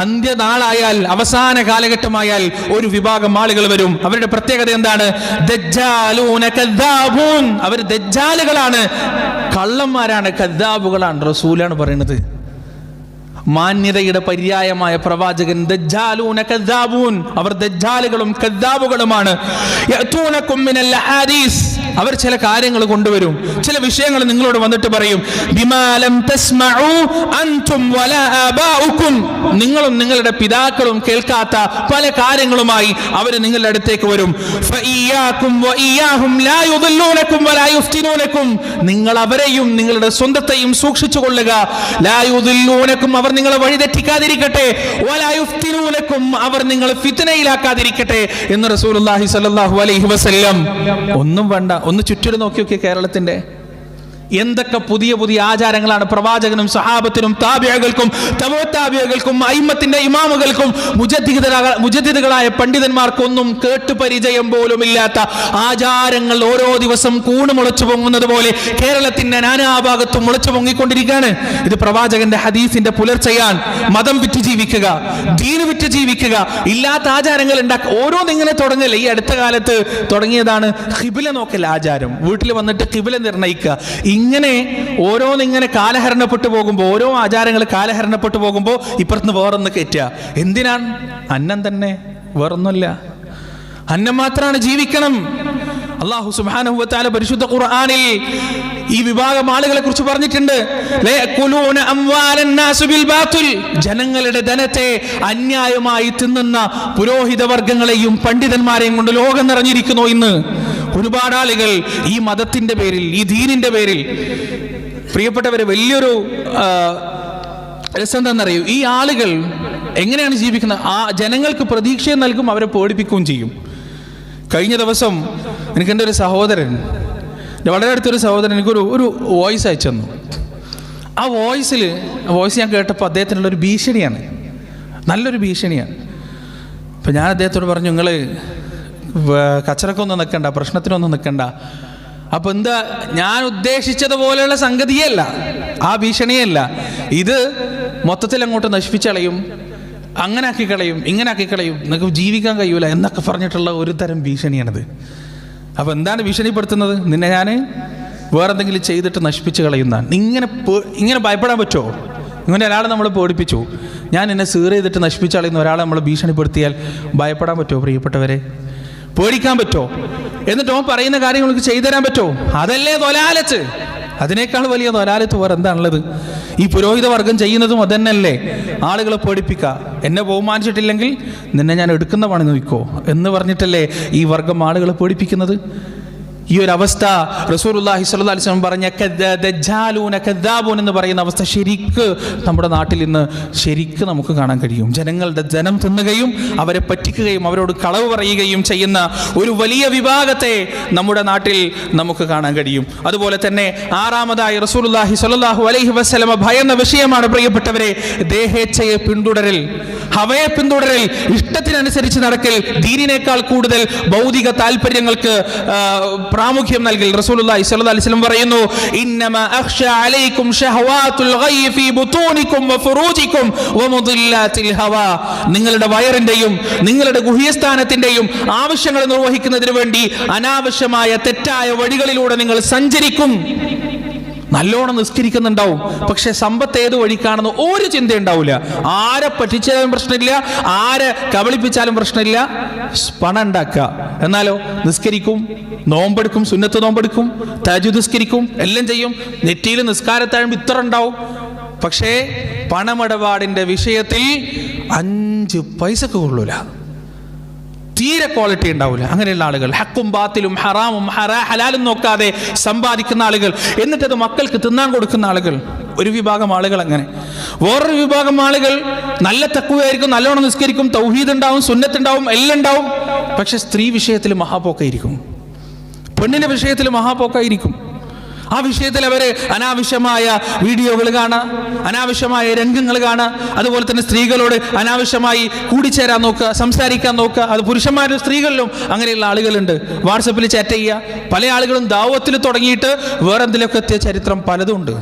അന്ത്യനാളായാൽ, അവസാന കാലഘട്ടമായാൽ ഒരു വിഭാഗം ആളുകൾ വരും. അവരുടെ പ്രത്യേകത എന്താണ്? ദജ്ജാലൂന കദ്ദാബൂൻ. അവർ ദജ്ജാലുകളാണ്, കള്ളന്മാരാണ്, കദ്ദാബുകളാണ്. റസൂലാണ് പറയുന്നത്. മാന്യതയുടെ പര്യായമായ പ്രവാചകൻ ദജ്ജാലൂന കദ്ദാബൂൻ, അവർ ദജ്ജാലുകളും കദ്ദാബുകളുമാണ്. യഅതൂനകും മിനൽ ഹദീസ്, അവർ ചില കാര്യങ്ങൾ കൊണ്ടുവരും, ചില വിഷയങ്ങൾ നിങ്ങളോട് വന്നിട്ട് പറയും. ബിമാ ലം തസ്മഉ അൻതും വലാ ആബാഉകും, നിങ്ങളും നിങ്ങളുടെ പിതാക്കളും കേൾക്കാത്ത പല കാര്യങ്ങളുമായി അവർ നിങ്ങളുടെ അടുത്തേക്ക് വരും. ഫഇയ്യാകും വഇയ്യാഹും ലാ യുദല്ലൂനകും വലാ യുഫ്തിനൂനകും, നിങ്ങൾ അവരെയും നിങ്ങളുടെ സ്വന്തത്തെയും സൂക്ഷിച്ചു കൊള്ളുക. ലാ യുദല്ലൂനകും, അവർ നിങ്ങളെ വഴിതെറ്റിക്കാതിരിക്കട്ടെ. വലാ യുഫ്തിനൂനകും, അവർ നിങ്ങളെ ഫിത്നയിലാക്കാതിരിക്കട്ടെ എന്ന് റസൂലുള്ളാഹി സ്വല്ലല്ലാഹു അലൈഹി വസല്ലം. ഒന്നും വേണ്ട, ഒന്ന് ചുറ്റിലും നോക്കി നോക്കിയ കേരളത്തിന്റെ എന്തൊക്കെ പുതിയ പുതിയ ആചാരങ്ങളാണ് പ്രവാചകനും സഹാബത്തിനും താബിഈകൾക്കും തബഅത്താബിഈകൾക്കും അയിമ്മത്തിന്റെ ഇമാമുകൾക്കും മുജദ്ദിദുകളായ പണ്ഡിതന്മാർക്കൊന്നും കേട്ടു പരിചയം പോലും ഇല്ലാത്ത ആചാരങ്ങൾ ഓരോ ദിവസം കൂണ് മുളച്ചു പൊങ്ങുന്നത് പോലെ കേരളത്തിന്റെ നാനാഭാഗത്തും മുളച്ചു പൊങ്ങിക്കൊണ്ടിരിക്കുകയാണ്. ഇത് പ്രവാചകന്റെ ഹദീസിന്റെ പുലർച്ചയാൻ. മതം വിറ്റ് ജീവിക്കുക, ദീന് വിറ്റ് ജീവിക്കുക, ഇല്ലാത്ത ആചാരങ്ങൾ ഉണ്ടാക്കുക. ഓരോന്നിങ്ങനെ തുടങ്ങല്ലേ. ഈ അടുത്ത കാലത്ത് തുടങ്ങിയതാണ് ഖിബില നോക്കൽ ആചാരം. വീട്ടിൽ വന്നിട്ട് ഖിബില നിർണ്ണയിക്കുക. ഇങ്ങനെ ഓരോന്നിങ്ങനെ കാലഹരണപ്പെട്ടു പോകുമ്പോൾ, ഓരോ ആചാരങ്ങൾ കാലഹരണപ്പെട്ടു പോകുമ്പോൾ ഇപ്പുറത്തുനിന്ന് വേറൊന്ന് കയറ്റുക. എന്തിനാണ്? അന്നം തന്നെ, വേറൊന്നുമല്ല. അന്നം മാത്രമാണ് ജീവിക്കണം. അല്ലാഹു സുബ്ഹാനഹു വ തആല പരിശുദ്ധ ഖുർആനിൽ ഈ വിഭാഗം ആളുകളെ കുറിച്ച് പറഞ്ഞിട്ടുണ്ട്. ലയഖുലൂന അംവാലൻ നാസ് ബിൽ ബാത്തിൽ, ജനങ്ങളുടെ ധനത്തെ അന്യായമായി തിന്നുന്ന പുരോഹിത വർഗ്ഗങ്ങളെയും പണ്ഡിതന്മാരെയും കൊണ്ട് ലോകം നിറഞ്ഞിരിക്കുന്നു ഇന്ന്. ഒരുപാട് ആളുകൾ ഈ മതത്തിന്റെ പേരിൽ, ഈ ദീനിന്റെ പേരിൽ. പ്രിയപ്പെട്ടവരെ, വലിയൊരു രസം എന്താണെന്നറിയൂ, ഈ ആളുകൾ എങ്ങനെയാണ് ജീവിക്കുന്നത്? ആ ജനങ്ങൾക്ക് പ്രതീക്ഷ നൽകും, അവരെ പേടിപ്പിക്കുകയും ചെയ്യും. കഴിഞ്ഞ ദിവസം എനിക്കെൻ്റെ ഒരു സഹോദരൻ, വളരെ അടുത്തൊരു സഹോദരൻ എനിക്കൊരു വോയിസ് അയച്ചു തന്നു. ആ വോയിസ് ഞാൻ കേട്ടപ്പോൾ അദ്ദേഹത്തിനുള്ളൊരു ഭീഷണിയാണ്, നല്ലൊരു ഭീഷണിയാണ്. അപ്പം ഞാൻ അദ്ദേഹത്തോട് പറഞ്ഞു, നിങ്ങൾ കച്ചറക്കൊന്നും നിൽക്കണ്ട, പ്രശ്നത്തിനൊന്നും നിൽക്കണ്ട. അപ്പം എന്താ, ഞാൻ ഉദ്ദേശിച്ചതുപോലെയുള്ള സംഗതിയല്ല, ആ ഭീഷണിയല്ല. ഇത് മൊത്തത്തിൽ അങ്ങോട്ട് നശിപ്പിച്ചളയും, അങ്ങനെ ആക്കി കളയും, ഇങ്ങനെ ആക്കി കളയും, നിങ്ങൾക്ക് ജീവിക്കാൻ കഴിയൂല എന്നൊക്കെ പറഞ്ഞിട്ടുള്ള ഒരു തരം ഭീഷണിയാണിത്. അപ്പം എന്താണ് ഭീഷണിപ്പെടുത്തുന്നത്? നിന്നെ ഞാൻ വേറെന്തെങ്കിലും ചെയ്തിട്ട് നശിപ്പിച്ച് കളയുന്നതാണ്. ഇങ്ങനെ ഭയപ്പെടാൻ പറ്റുമോ? ഇങ്ങനെ ഒരാളെ നമ്മൾ പേടിപ്പിച്ചു, ഞാൻ എന്നെ സീർ ചെയ്തിട്ട് നശിപ്പിച്ച് കളയുന്ന ഒരാളെ നമ്മൾ ഭീഷണിപ്പെടുത്തിയാൽ ഭയപ്പെടാൻ പറ്റുമോ? പ്രിയപ്പെട്ടവരെ, പേടിക്കാൻ പറ്റുമോ? എന്നിട്ട് ഓൻ പറയുന്ന കാര്യങ്ങൾക്ക് ചെയ്തു തരാൻ പറ്റുമോ? അതല്ലേ തൊലാലത്ത്. അതിനേക്കാൾ വലിയ തൊലാലത്ത് വേറെ എന്താണുള്ളത്? ഈ പുരോഹിത വർഗം ചെയ്യുന്നതും അതന്നെയല്ലേ? ആളുകളെ പേടിപ്പിക്കുക. എന്നെ ബഹുമാനിച്ചിട്ടില്ലെങ്കിൽ നിന്നെ ഞാൻ എടുക്കുന്ന പണി നോക്കോ എന്ന് പറഞ്ഞിട്ടല്ലേ ഈ വർഗം ആളുകളെ പേടിപ്പിക്കുന്നത്? ഈ ഒരു അവസ്ഥ റസൂലുള്ളാഹി സ്വല്ലല്ലാഹി അലൈഹി വസല്ലം പറഞ്ഞ ദജ്ജാലൂന കദ്ദാബൂൻ എന്ന് പറയുന്ന അവസ്ഥ ശരിക്ക് നമ്മുടെ നാട്ടിൽ ഇന്ന് ശരിക്ക് നമുക്ക് കാണാൻ കഴിയും. ജനങ്ങളുടെ ധനം തിന്നുകയും അവരെ പറ്റിക്കുകയും അവരോട് കളവ് പറയുകയും ചെയ്യുന്ന ഒരു വലിയ വിഭാഗത്തെ നമ്മുടെ നാട്ടിൽ നമുക്ക് കാണാൻ കഴിയും. അതുപോലെ തന്നെ ആറാമതായി റസൂലുള്ളാഹി സ്വല്ലല്ലാഹു അലൈഹി വസല്ലം ഭയന്ന വിഷയമാണ് പ്രിയപ്പെട്ടവരെ, ദേഹേച്ഛയെ പിന്തുടരൽ, ഹവയെ പിന്തുടരൽ, ഇഷ്ടത്തിനനുസരിച്ച് നടക്കൽ, ദീനിനേക്കാൾ കൂടുതൽ ഭൗതിക താല്പര്യങ്ങൾക്ക് പ്രാമുഖ്യം നൽകൽ. റസൂലുള്ളാഹി സ്വല്ലല്ലാഹി അലൈഹി വസല്ലം പറയുന്നു, ഇന്നമാ അഖ്ശാ അലൈക്കും ശഹവാത്തുൽ ഗയ്യി ഫീ ബുതൂനിക്കും വഫുറൂജിക്കും വമുദില്ലാത്തിൽ ഹവാ, നിങ്ങളുടെ വയറിന്റെയും നിങ്ങളുടെ ഗുഹ്യസ്ഥാനത്തിന്റെയും ആവശ്യങ്ങൾ നിർവഹിക്കുന്നതിന് വേണ്ടി അനാവശ്യമായ തെറ്റായ വഴികളിലൂടെ നിങ്ങൾ സഞ്ചരിക്കും. നല്ലോണം നിസ്കരിക്കുന്നുണ്ടാവും, പക്ഷെ സമ്പത്ത് ഏത് വഴിക്കാണെന്ന് ഒരു ചിന്ത ഉണ്ടാവില്ല. ആരെ പറ്റിച്ചാലും പ്രശ്നമില്ല, ആരെ കബളിപ്പിച്ചാലും പ്രശ്നമില്ല, പണം ഉണ്ടാക്കുക. എന്നാലോ നിസ്കരിക്കും, നോമ്പെടുക്കും, സുന്നത്ത് നോമ്പെടുക്കും, തഹജ്ജുദ് നിസ്കരിക്കും, എല്ലാം ചെയ്യും. നെറ്റിയിൽ നിസ്കാരത്താഴുമ്പോൾ ഇത്ര ഉണ്ടാവും. പക്ഷേ പണമിടപാടിന്റെ വിഷയത്തിൽ 5 പൈസക്ക് കൊള്ളൂല, തീരെ ക്വാളിറ്റി ഉണ്ടാവില്ല. അങ്ങനെയുള്ള ആളുകൾ ഹക്കും ബാത്തിലും ഹറാമും ഹലാലും നോക്കാതെ സമ്പാദിക്കുന്ന ആളുകൾ, എന്നിട്ടത് മക്കൾക്ക് തിന്നാൻ കൊടുക്കുന്ന ആളുകൾ, ഒരു വിഭാഗം ആളുകൾ അങ്ങനെ. വേറൊരു വിഭാഗം ആളുകൾ നല്ല തഖ്വയായിരിക്കും, നല്ലോണം നിസ്കരിക്കും, തൗഹീദ് ഉണ്ടാവും, സുന്നത്ത് ഉണ്ടാവും, എല്ലാം ഉണ്ടാവും. പക്ഷെ സ്ത്രീ വിഷയത്തിൽ മഹാപോക്കായിരിക്കും, പെണ്ണിന്റെ വിഷയത്തിൽ മഹാപോക്കായിരിക്കും. ആ വിഷയത്തിൽ അവര് അനാവശ്യമായ വീഡിയോകൾ കാണാം, അനാവശ്യമായ രംഗങ്ങൾ കാണാം. അതുപോലെ തന്നെ സ്ത്രീകളോട് അനാവശ്യമായി കൂടിച്ചേരാൻ നോക്കുക, സംസാരിക്കാൻ നോക്കുക. അത് പുരുഷന്മാരും സ്ത്രീകളിലും അങ്ങനെയുള്ള ആളുകളുണ്ട്. വാട്സപ്പിൽ ചാറ്റ് ചെയ്യുക. പല ആളുകളും ദാവത്തിൽ തുടങ്ങിയിട്ട് വേറെ എന്തിലൊക്കെ എത്തിയ ചരിത്രം പലതും ഉണ്ട്.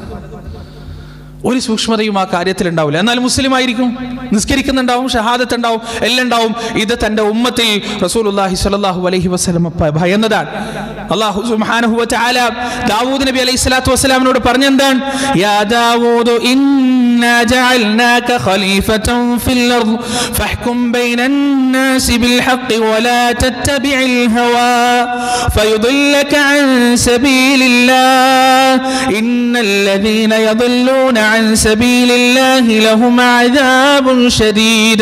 ഒരു സൂക്ഷ്മതയും ആ കാര്യത്തിൽ ഉണ്ടാവില്ല. എന്നാൽ മുസ്ലിം ആയിരിക്കും, നിസ്കരിക്കുന്നുണ്ടാവും, ഷഹാദത്ത് ഉണ്ടാവും, എല്ലാം ഉണ്ടാവും. ഇത് തൻ്റെ ഉമ്മത്തിൽ റസൂലുള്ളാഹി സ്വല്ലല്ലാഹു അലൈഹി വസല്ലം ഭയന്നതാണ്. അല്ലാഹു സുബ്ഹാനഹു വ തആല ദാവൂദ് നബി അലൈഹി സ്വലാത്തു വസ്സലാമിനോട് പറഞ്ഞെന്താണ്? യാ ദാവൂദ് ഇന്നാ ജഅൽനാക ഖലീഫതൻ ഫിൽ അർദ് ഫഹ്കും ബൈനൻ നാസി ബിൽ ഹഖ് വലാ തത്തബിഇൽ ഹവാ ഫയുദില്ലക അൻ സബീലില്ലാഹ് ഇന്നല്ലദീന യദല്ലൂന عن سبيل الله لهم عذاب شديد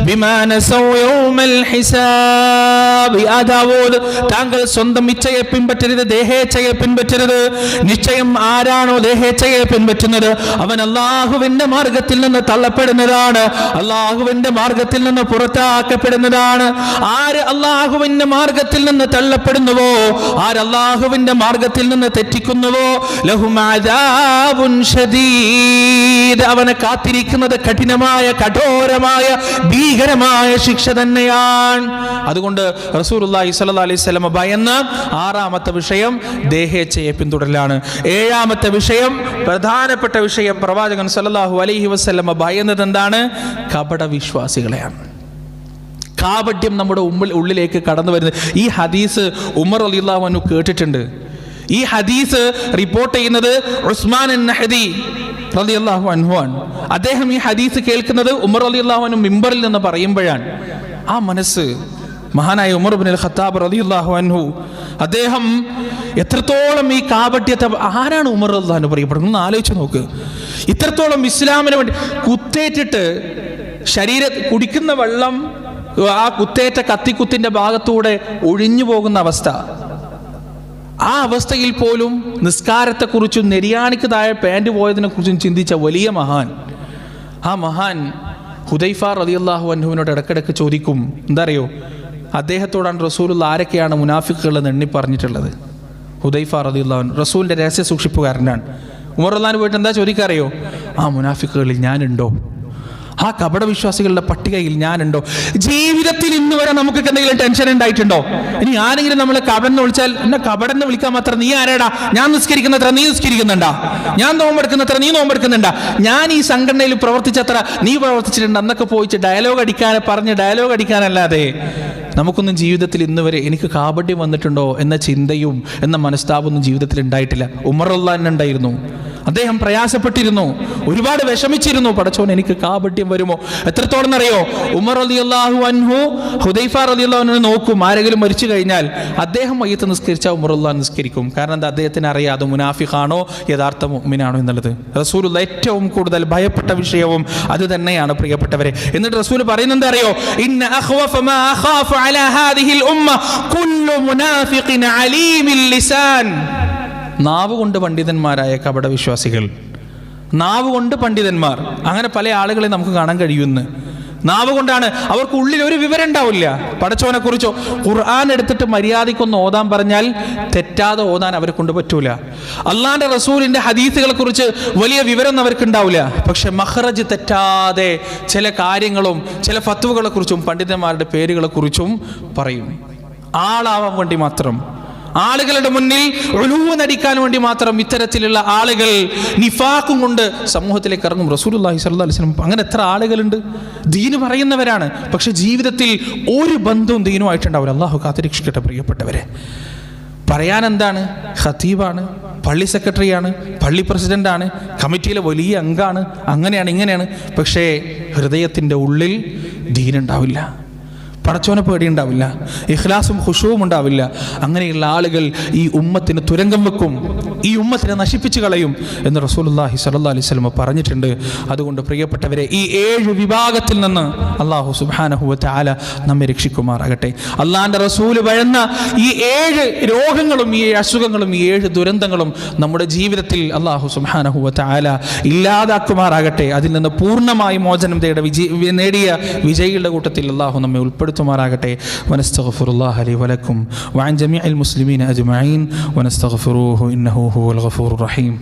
بما نسوا يوم الحساب. യാ ദാവൂദ്, താങ്കൾ സ്വന്തം ഇച്ഛയെ പിൻപറ്റരുത്, ദേഹേച്ഛയെ പിൻപറ്റരുത്. നിശ്ചയം ആരാണോ ദേഹേച്ഛയെ പിൻപറ്റുന്നത് അവൻ അല്ലാഹുവിന്റെ മാർഗത്തിൽ നിന്ന് തള്ളപ്പെടുന്നതാണ്, അല്ലാഹുവിന്റെ മാർഗത്തിൽ നിന്ന് പുറത്താക്കപ്പെടുന്നതാണ്. ആര് അല്ലാഹുവിന്റെ മാർഗത്തിൽ നിന്ന് തള്ളപ്പെടുന്നുവോ, ആര് അല്ലാഹുവിന്റെ മാർഗത്തിൽ നിന്ന് തെറ്റിക്കുന്നുവോ ലഹും അദാബുൻ ശദീദ്, അവനെ കാത്തിരിക്കുന്നത് കഠിനമായ, കഠോരമായ, ഭീകരമായ ശിക്ഷ തന്നെയാണ്. അതുകൊണ്ട് റസൂലുള്ളാഹി സ്വല്ലല്ലാഹു അലൈഹി വസല്ലം ഭയന്ന ആറാമത്തെ വിഷയം ദേഹേച്ഛയെ പിന്തുടരലാണ്. ഏഴാമത്തെ വിഷയം, പ്രധാനപ്പെട്ട വിഷയം, പ്രവാചകൻ സ്വല്ലല്ലാഹു അലൈഹി വസല്ലം ഭയന്നത് എന്താണ്? കപട വിശ്വാസികളെയാണ്. കാപട്യം നമ്മുടെ ഉള്ളിലേക്ക് കടന്നു വരുന്നത്. ഈ ഹദീസ് ഉമർ റളിയല്ലാഹു അൻഹു കേട്ടിട്ടുണ്ട്. ഈ ഹദീസ് റിപ്പോർട്ട് ചെയ്യുന്നത് ഉസ്മാൻ അൻ-നഹദി റളിയല്ലാഹു അൻഹു ആണ്. അദ്ദേഹം ഈ ഹദീസ് കേൾക്കുന്നത് ഉമർ റളിയല്ലാഹു അൻഹു മിമ്പറിൽ നിന്ന് പറയുമ്പോഴാണ്. ആ മനസ്സ് മഹാനായ ഉമർ ഇബ്നുൽ ഖത്താബ് റളിയല്ലാഹു അൻഹു, അദ്ദേഹം എത്രത്തോളം ഈ കാപട്യത്തെ, ആരാണ് ഉമർ റളിയല്ലാഹു അൻഹു പറയപ്പെടുന്നത്? ഒന്ന് ആലോചിച്ച് നോക്ക്. ഇത്രത്തോളം ഇസ്ലാമിന് വേണ്ടി കുത്തേറ്റിട്ട് കുടിക്കുന്ന വെള്ളം ആ കുത്തേറ്റ കത്തിക്കുത്തിന്റെ ഭാഗത്തൂടെ ഒഴിഞ്ഞു പോകുന്ന അവസ്ഥ, ആ അവസ്ഥയിൽ പോലും നിസ്കാരത്തെക്കുറിച്ചും നെരിയാണിക്ക് താഴെ പാൻറ് പോയതിനെ കുറിച്ചും ചിന്തിച്ച വലിയ മഹാൻ. ആ മഹാൻ ഹുദൈഫ റളിയല്ലാഹു അൻഹുവിനോട് ഇടക്കിടക്ക് ചോദിക്കും, എന്താ അറിയോ, അദ്ദേഹത്തോടാണ് റസൂലുള്ള ആരൊക്കെയാണ് മുനാഫിക്കുകൾ എന്ന് എണ്ണി പറഞ്ഞിട്ടുള്ളത്. ഹുദൈഫ റളിയല്ലാഹു അൻഹു റസൂലിൻ്റെ രഹസ്യ സൂക്ഷിപ്പുകാരനാണ്. ഉമർ റളിയല്ലാഹു അൻഹു പോയിട്ട് എന്താ ചോദിക്കാറിയോ? ആ മുനാഫിക്കുകളിൽ ഞാനുണ്ടോ? ആ കപട വിശ്വാസികളുടെ പട്ടികയിൽ ഞാനുണ്ടോ? ജീവിതത്തിൽ ഇന്ന് വരെ നമുക്ക് എന്തെങ്കിലും ടെൻഷൻ ഉണ്ടായിട്ടുണ്ടോ? ഇനി ആരെങ്കിലും നമ്മൾ കപടെന്ന് വിളിച്ചാൽ എന്നെ കപടെന്ന് വിളിക്കാൻ മാത്രം നീ ആരാടാ? ഞാൻ നിസ്കരിക്കുന്നത്ര നീ നിസ്കരിക്കുന്നുണ്ടാ? ഞാൻ നോമ്പെടുക്കുന്നത്ര നീ നോമ്പെടുക്കുന്നുണ്ടാ? ഞാൻ ഈ സംഘടനയിൽ പ്രവർത്തിച്ചത്ര നീ പ്രവർത്തിച്ചിട്ടുണ്ട് എന്നൊക്കെ പോയിച്ച് ഡയലോഗ് അടിക്കാനല്ലാതെ നമുക്കൊന്നും ജീവിതത്തിൽ ഇന്ന് വരെ എനിക്ക് കാപട്യം വന്നിട്ടുണ്ടോ എന്ന ചിന്തയും എന്ന മനസ്താപൊന്നും ജീവിതത്തിൽ ഉണ്ടായിട്ടില്ല. ഉമർ റളിയല്ലാഹു അൻഹു ഉണ്ടായിരുന്നു. അദ്ദേഹം പ്രയാസപ്പെട്ടിരുന്നു, ഒരുപാട് വിഷമിച്ചിരുന്നു. പടച്ചോൻ എനിക്ക് കാപട്യം വരുമോ? എത്രത്തോളം എന്നറിയോ? ഉമർ റളിയല്ലാഹു അൻഹു ഹുദൈഫ റളിയല്ലാഹു അൻഹു നോക്കും. ആരെങ്കിലും മരിച്ചു കഴിഞ്ഞാൽ അദ്ദേഹം മയ്യത്ത് നിസ്കരിച്ചാൽ ഉമർ റളിയല്ലാഹു അൻഹു നിസ്കരിക്കും. കാരണം എന്താ? അദ്ദേഹത്തിന് അറിയാം അത് മുനാഫിഖാണോ യഥാർത്ഥ മുഅ്മിനാണോ എന്നുള്ളത്. റസൂലുള്ള ഏറ്റവും കൂടുതൽ ഭയപ്പെട്ട വിഷയവും അത് തന്നെയാണ് പ്രിയപ്പെട്ടവരെ. എന്നിട്ട് റസൂൽ പറയുന്നത് എന്താ അറിയോ? ഇന്ന അഖ്വഫ മാ അഖാഫു അലാ ഹാദിഹിൽ ഉമ്മ കുല്ലു മുനാഫിഖിൻ അലീമിൽ ലിസാൻ. നാവ് കൊണ്ട് പണ്ഡിതന്മാരായ കപട വിശ്വാസികൾ, നാവ് കൊണ്ട് പണ്ഡിതന്മാർ, അങ്ങനെ പല ആളുകളെ നമുക്ക് കാണാൻ കഴിയുമെന്ന്. നാവ് കൊണ്ടാണ്, അവർക്ക് ഉള്ളിൽ ഒരു വിവരം ഉണ്ടാവില്ല പടച്ചോനെ കുറിച്ചോ. ഖുർആൻ എടുത്തിട്ട് മര്യാദയ്ക്കൊന്ന് ഓതാൻ പറഞ്ഞാൽ തെറ്റാതെ ഓതാൻ അവരെ കൊണ്ട് പറ്റൂല. അള്ളാന്റെ റസൂലിന്റെ ഹദീസുകളെ കുറിച്ച് വലിയ വിവരം അവർക്ക് ഉണ്ടാവില്ല. പക്ഷെ മഖ്റജ് തെറ്റാതെ ചില കാര്യങ്ങളും ചില ഫത്വകളെ കുറിച്ചും പണ്ഡിതന്മാരുടെ പേരുകളെ കുറിച്ചും പറയും. ആളാവാൻ വേണ്ടി മാത്രം, ആളുകളുടെ മുന്നിൽ ഉലൂവ് നടിക്കാൻ വേണ്ടി മാത്രം ഇത്തരത്തിലുള്ള ആളുകൾ നിഫാഖും കൊണ്ട് സമൂഹത്തിലേക്ക് ഇറങ്ങും. റസൂലുള്ളാഹി സ്വല്ലല്ലാഹു അലൈഹി വസല്ലം അങ്ങനെ എത്ര ആളുകളുണ്ട്, ദീന് പറയുന്നവരാണ്, പക്ഷെ ജീവിതത്തിൽ ഒരു ബന്ധവും ദീനുമായിട്ടുണ്ടാവില്ല. അള്ളാഹു കാത്തിരക്ഷിക്കട്ടെ പ്രിയപ്പെട്ടവരെ. പറയാൻ എന്താണ്? ഖതീബാണ്, പള്ളി സെക്രട്ടറിയാണ്, പള്ളി പ്രസിഡന്റാണ്, കമ്മിറ്റിയിലെ വലിയ അംഗമാണ്, അങ്ങനെയാണ് ഇങ്ങനെയാണ്, പക്ഷേ ഹൃദയത്തിൻ്റെ ഉള്ളിൽ ദീനുണ്ടാവില്ല, പടച്ചോനെ പേടിയുണ്ടാവില്ല, ഇഖ്ലാസും ഖുശൂവും ഉണ്ടാവില്ല. അങ്ങനെയുള്ള ആളുകൾ ഈ ഉമ്മത്തിന് തുരങ്കം വെക്കും, ഈ ഉമ്മത്തിനെ നശിപ്പിച്ചു കളയും എന്ന് റസൂലുള്ളാഹി സ്വല്ലല്ലാഹു അലൈഹി വസല്ലം പറഞ്ഞിട്ടുണ്ട്. അതുകൊണ്ട് പ്രിയപ്പെട്ടവരെ, ഈ 7 വിഭാഗത്തിൽ നിന്ന് അല്ലാഹു സുബ്ഹാനഹു വ തആല നമ്മെ രക്ഷിക്കുമാറാകട്ടെ. അള്ളാഹിന്റെ റസൂല് വഴന്ന ഈ 7 രോഗങ്ങളും ഈ 7 അസുഖങ്ങളും ഈ 7 ദുരന്തങ്ങളും നമ്മുടെ ജീവിതത്തിൽ അല്ലാഹു സുബ്ഹാനഹു വ തആല ഇല്ലാതാക്കുമാറാകട്ടെ. അതിൽ നിന്ന് പൂർണ്ണമായി മോചനം നേടിയ വിജയികളുടെ കൂട്ടത്തിൽ അല്ലാഹു നമ്മെ ഉൾപ്പെടുത്തുമാറാകട്ടെ. വനസ്തഗ്ഫിറുല്ലാഹ ലി വലക്കും വഅൻ ജമീഇൽ മുസ്ലിമീന അജ്മഈൻ വനസ്തഗ്ഫിറൂഹു ഇന്നഹു ഹുവൽ ഗഫൂറുർ റഹീം.